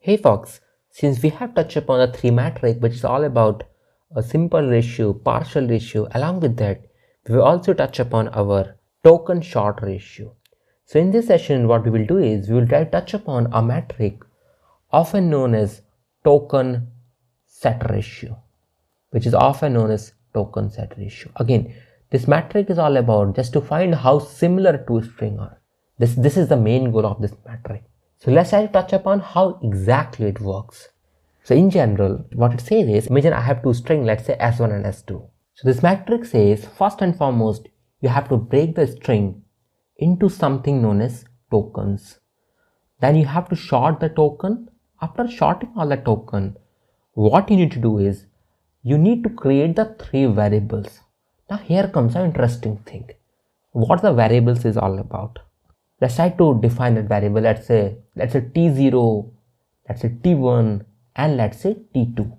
Hey folks, since we have touched upon the 3 matrix which is all about a simple ratio, partial ratio, along with that we will also touch upon our token short ratio. So in this session what we will do is we will try to touch upon a metric often known as token set ratio, which is often known as token set ratio. Again, this metric is all about just to find how similar two strings are. This is the main goal of this metric. So let's try to touch upon how exactly it works. So in general, what it says is, imagine I have two strings, let's say S1 and S2. So this metric says, first and foremost, you have to break the string into something known as tokens. Then you have to short the token. After shorting all the token, what you need to do is, you need to create the 3 variables. Now here comes an interesting thing. What the variables is all about. Let's try to define that variable. Let's say T0, let's say T1, and let's say T2.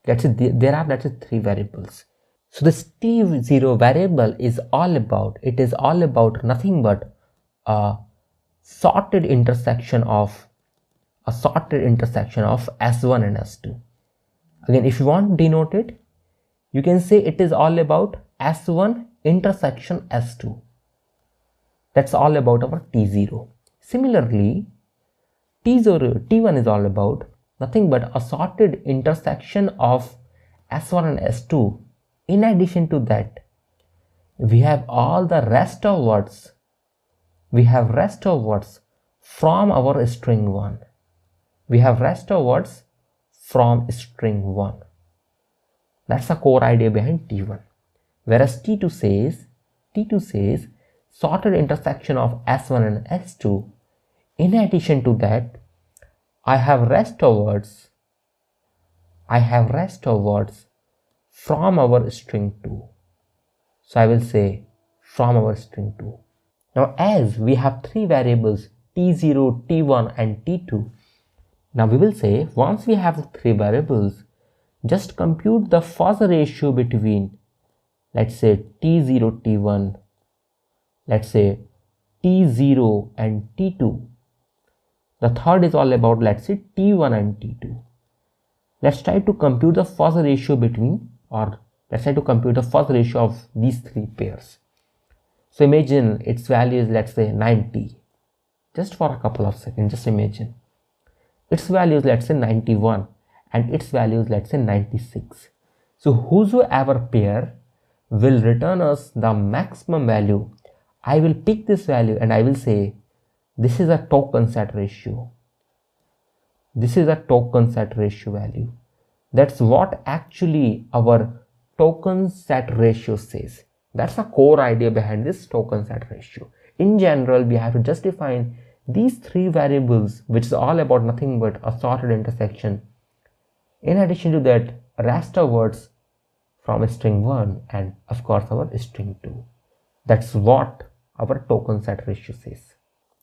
Let's say there are 3 variables. So this T0 variable is all about, it is all about nothing but a sorted intersection of S1 and S2. Again, if you want to denote it, you can say it is all about S1 intersection S2. That's all about our T0. Similarly, T1 is all about nothing but a sorted intersection of S1 and S2. In addition to that, we have all the rest of words. We have rest of words from our string 1. We have rest of words from string 1. That's the core idea behind T1. Whereas T2 says sorted intersection of S1 and S2. In addition to that, I have rest of words from our string 2. So I will say from our string 2. Now as we have 3 variables T0, T1 and T2, now we will say once we have 3 variables, just compute the first ratio between, let's say T0, T1, let's say T0 and T2. The third is all about, let's say T1 and T2. Let's try to compute the first ratio between, or let's try to compute the first ratio of these 3 pairs. So imagine its value is, let's say 90. Just for a couple of seconds, just imagine. Its value is, let's say 91 and its value is, let's say 96. So whosoever pair will return us the maximum value, I will pick this value and I will say this is a token set ratio. This is a token set ratio value. That's what actually our token set ratio says. That's the core idea behind this token set ratio. In general, we have to just define these 3 variables, which is all about nothing but a sorted intersection. In addition to that, rest of words from string 1 and of course our string 2. That's what our token set ratio says.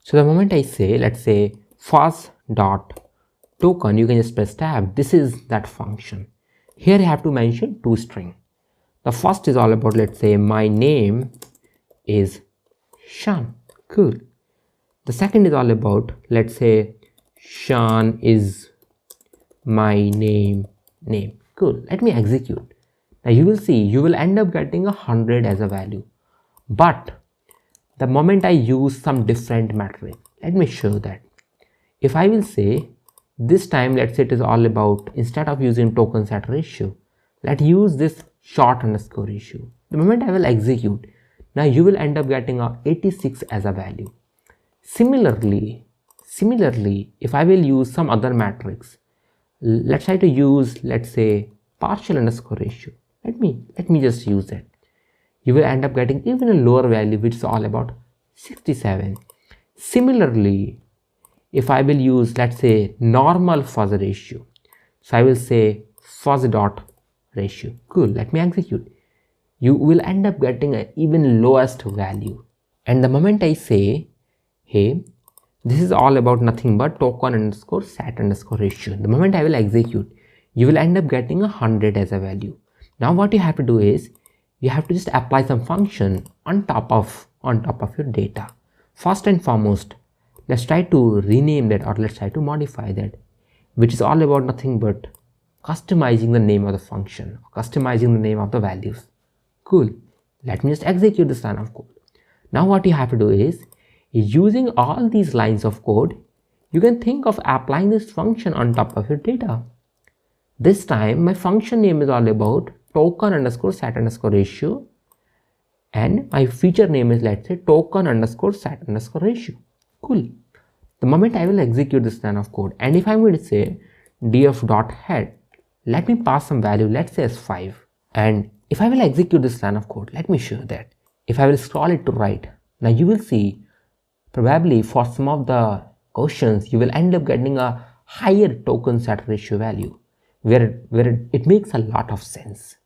So the moment I say, let's say first dot token, you can just press tab. This is that function. Here I have to mention 2 strings. The first is all about, let's say my name is Sean. Cool. The second is all about, let's say Sean is my name. Cool. Let me execute. Now you will see, you will end up getting 100 as a value. But the moment I use some different metric, let me show that. If I will say this time, let's say it is all about, instead of using token set ratio, let's use this short underscore ratio. The moment I will execute, now you will end up getting 86 as a value. Similarly, if I will use some other matrix, let's try to use, let's say partial underscore ratio. Let me just use that. You will end up getting even a lower value, which is all about 67. Similarly, if I will use, let's say normal fuzz ratio, so I will say fuzz dot ratio. Cool. Let me execute. You will end up getting an even lowest value. And the moment I say, hey, this is all about nothing but token underscore set underscore ratio, the moment I will execute, you will end up getting 100 as a value. Now what you have to do is, you have to just apply some function on top of your data. First and foremost, let's try to rename that, or let's try to modify that. which is all about nothing but customizing the name of the function, customizing the name of the values. Cool. Let me just execute this line of code. Now what you have to do is, using all these lines of code, you can think of applying this function on top of your data. This time my function name is all about token underscore set underscore ratio, and my feature name is, let's say, token underscore set underscore ratio. Cool. The moment I will execute this line of code, and if I'm going to say df.head, let me pass some value, let's say as 5. And if I will execute this line of code, let me show that. If I will scroll it to right, now you will see probably for some of the questions you will end up getting a higher token set ratio value where it makes a lot of sense.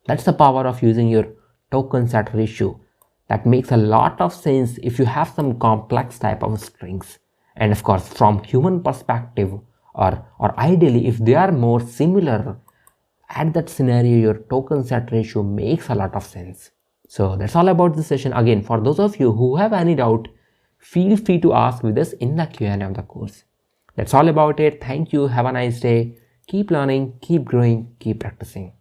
That's the power of using your token set ratio. That makes a lot of sense if you have some complex type of strings. And of course, from human perspective, or ideally if they are more similar, at that scenario your token set ratio makes a lot of sense. So that's all about this session. Again, for those of you who have any doubt, feel free to ask with us in the Q&A of the course. That's all about it. Thank you. Have a nice day. Keep learning, keep growing, keep practicing.